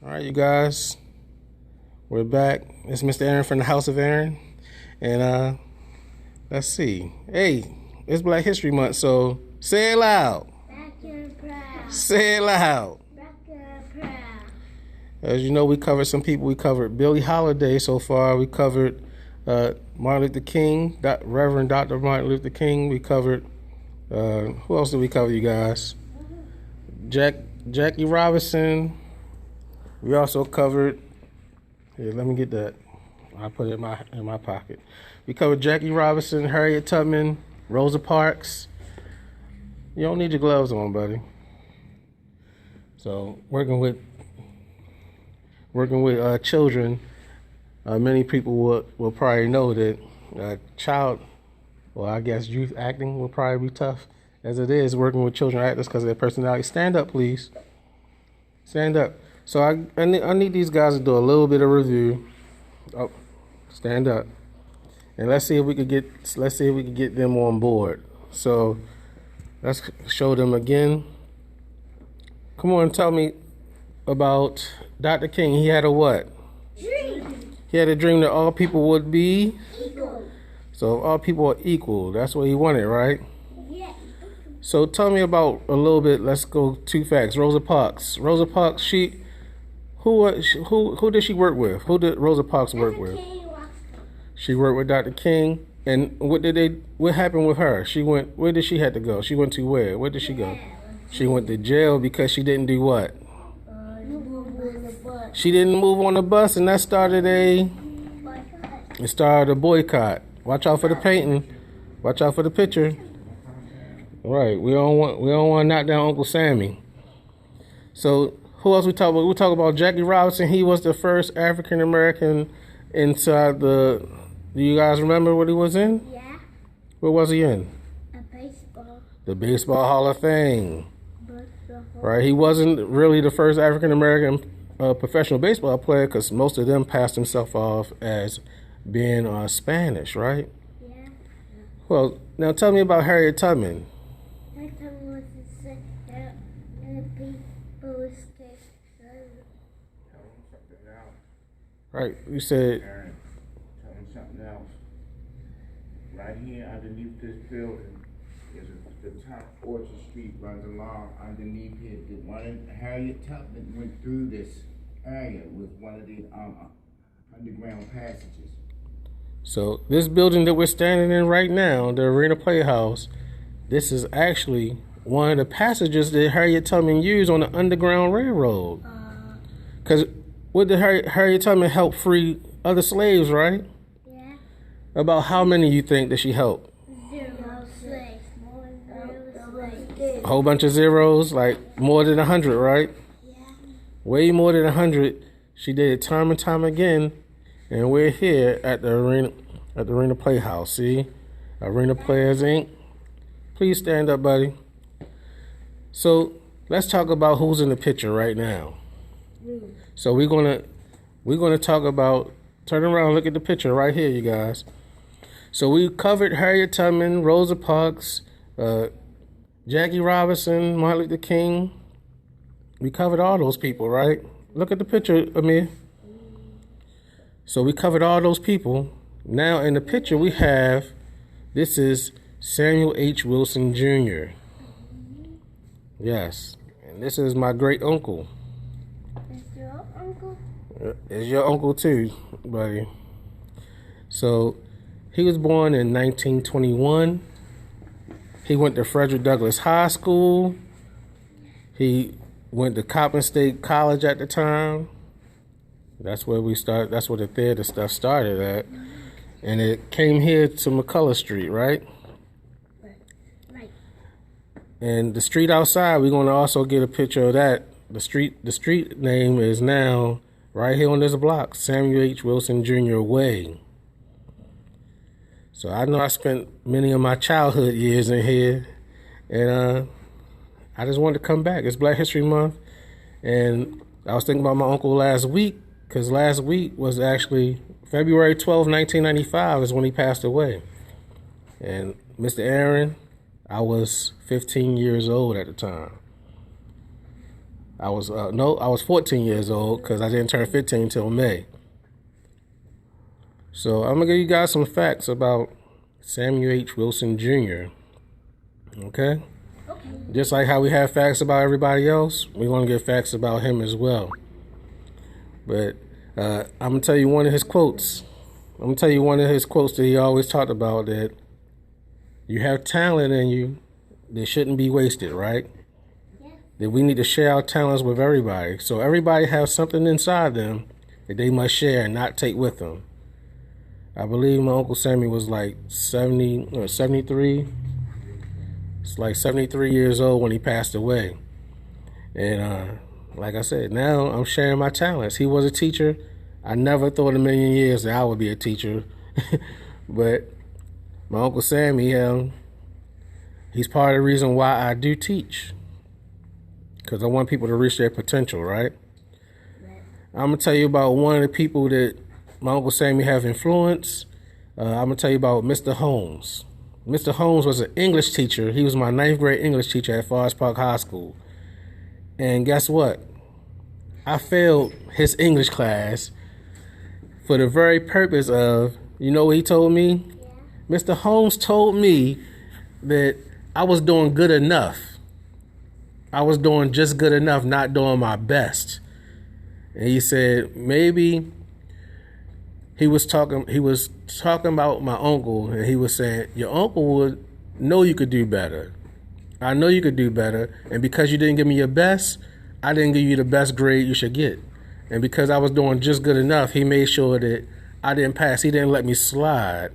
All right, you guys, we're back. It's Mr. Aaron from the House of Aaron, and let's see. Hey, it's Black History Month, so say it loud. Black and proud. Say it loud. Black and proud. As you know, we covered some people. We covered Billie Holiday so far. We covered Martin Luther King, Reverend Dr. Martin Luther King. We covered who else did we cover, you guys? Jackie Robinson. We also covered, here, let me get that. I put it in my pocket. We covered Jackie Robinson, Harriet Tubman, Rosa Parks. You don't need your gloves on, buddy. So working with children, many people will probably know that I guess youth acting will probably be tough as it is working with children actors because of their personality. Stand up, please. Stand up. So I need these guys to do a little bit of review. Oh, stand up, and let's see if we could get them on board. So let's show them again. Come on, tell me about Dr. King. He had a what? Dream. He had a dream that all people would be Eagle. So all people are equal. That's what he wanted, right? Yeah. So tell me about a little bit. Let's go 2 facts. Rosa Parks. Rosa Parks. Who did she work with? Who did Rosa Parks work with? She worked with Dr. King. And what happened with her? Where did she have to go? She went to where? Where did she go? She went to jail because she didn't do what? She didn't move on the bus, and that started a boycott. Watch out for the painting. Watch out for the picture. All right, we don't want to knock down Uncle Sammy. So who else we talk about? We talk about Jackie Robinson. He was the first African American inside the. Do you guys remember what he was in? Yeah. What was he in? A baseball. The Baseball Hall of Fame. Right. He wasn't really the first African American professional baseball player because most of them passed themselves off as being Spanish, right? Yeah. Well, now tell me about Harriet Tubman. Harriet Tubman was the second people escaped. Right. You said. Aaron, tell me something else. Right here underneath this building is the top Orchard Street runs along underneath here. Harriet Tubman went through this area with one of the underground passages. So this building that we're standing in right now, the Arena Playhouse, this is actually one of the passages that Harriet Tubman used on the Underground Railroad. Because what did Harriet Tubman help free other slaves, right? Yeah. About how many you think that she helped? 0 slaves. More than 0 slaves. A whole bunch of zeros, like more than 100, right? Yeah. Way more than 100. She did it time and time again. And we're here at the Arena Playhouse. See? Arena Players Inc. Please stand up, buddy. So let's talk about who's in the picture right now. So we're gonna talk about, turn around, look at the picture right here, you guys. So we covered Harriet Tubman, Rosa Parks, Jackie Robinson, Martin Luther King. We covered all those people, right? Look at the picture, Amir. So we covered all those people. Now in the picture we have, this is Samuel H. Wilson Jr. Yes, and this is my great uncle. Is your uncle? It's your uncle too, buddy. So he was born in 1921. He went to Frederick Douglass High School. He went to Coppin State College at the time. That's where we started. That's where the theater stuff started at. And it came here to McCullough Street, right? Right. And the street outside, we're going to also get a picture of that. The street name is now right here on this block, Samuel H. Wilson Jr. Way. So I know I spent many of my childhood years in here, and I just wanted to come back. It's Black History Month, and I was thinking about my uncle last week, because last week was actually February 12, 1995 is when he passed away. And Mr. Aaron, I was 15 years old at the time. I was 14 years old because I didn't turn 15 until May. So I'm gonna give you guys some facts about Samuel H. Wilson Jr. Okay? Just like how we have facts about everybody else, we want to get facts about him as well. But I'm gonna tell you one of his quotes. I'm gonna tell you one of his quotes that he always talked about, that you have talent in you that shouldn't be wasted, right? Yeah. That we need to share our talents with everybody. So everybody has something inside them that they must share and not take with them. I believe my Uncle Sammy was like 70 or 73. It's like 73 years old when he passed away. And like I said, now I'm sharing my talents. He was a teacher. I never thought in a million years that I would be a teacher. But my Uncle Sammy, he's part of the reason why I do teach. Because I want people to reach their potential, right? I'm going to tell you about one of the people that my Uncle Sammy have influenced. I'm going to tell you about Mr. Holmes. Mr. Holmes was an English teacher. He was my 9th grade English teacher at Forest Park High School. And guess what? I failed his English class for the very purpose of, you know what he told me? Yeah. Mr. Holmes told me that I was doing good enough. I was doing just good enough, not doing my best. And he said maybe he was talking about my uncle, and he was saying, your uncle would know you could do better. I know you could do better, and because you didn't give me your best, I didn't give you the best grade you should get. And because I was doing just good enough, he made sure that I didn't pass. He didn't let me slide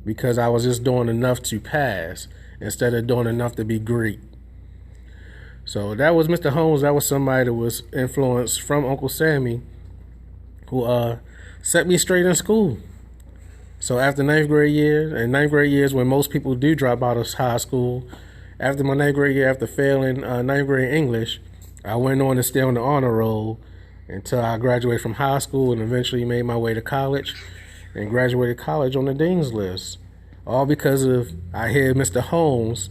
because I was just doing enough to pass instead of doing enough to be great. So that was Mr. Holmes. That was somebody that was influenced from Uncle Sammy, who set me straight in school. So after 9th grade year, and 9th grade years when most people do drop out of high school, after my 9th grade year, after failing 9th grade English, I went on to stay on the honor roll until I graduated from high school and eventually made my way to college and graduated college on the Dean's List. All because of, I hear Mr. Holmes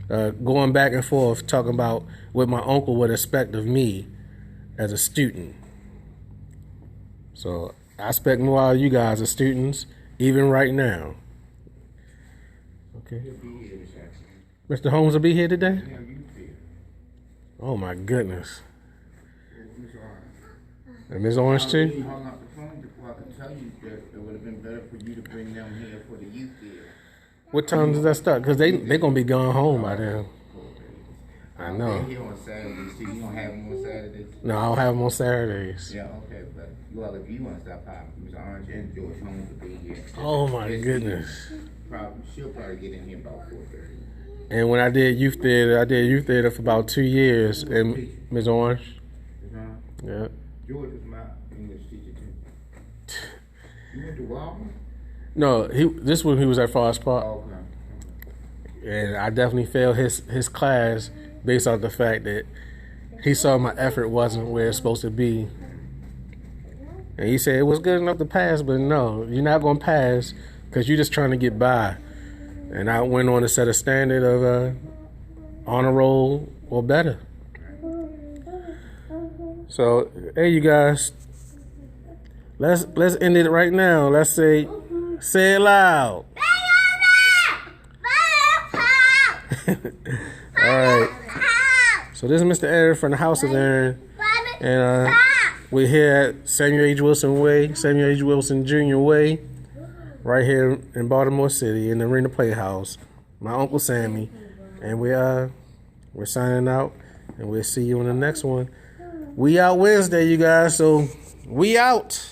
going back and forth talking about what my uncle would expect of me as a student. So I expect more out of you guys as students, even right now. Okay. Mr. Holmes will be here today? Oh my goodness. And Ms. Orange too? You hung up the phone before I could tell you that it would have been better for you to bring them here for the youth fair. What time does that start? Because they're going to be going home by then. I know. They're here on Saturdays too. You don't have them on Saturdays? No, I don't have them on Saturdays. Yeah, okay, but well, if you want to stop by, Ms. Orange and George Holmes will be here. Oh my goodness. She'll probably get in here about 4:30. And when I did youth theater for about 2 years. And Ms. Orange? Yeah. George was my English teacher too. You went to WoW? No, this one he was at Forest Park. Oh, okay. And I definitely failed his class based on the fact that he saw my effort wasn't where it's supposed to be. And he said it was good enough to pass, but no, you're not going to pass because you're just trying to get by. And I went on to set a standard of honor roll or better. So, hey, you guys, let's end it right now. Let's say it loud. All right. So this is Mr. Aaron from the House of Aaron, and we're here at Samuel H. Wilson Jr. Way, right here in Baltimore City in the Arena Playhouse. My Uncle Sammy, and we're signing out, and we'll see you in the next one. We out Wednesday, you guys. So we out.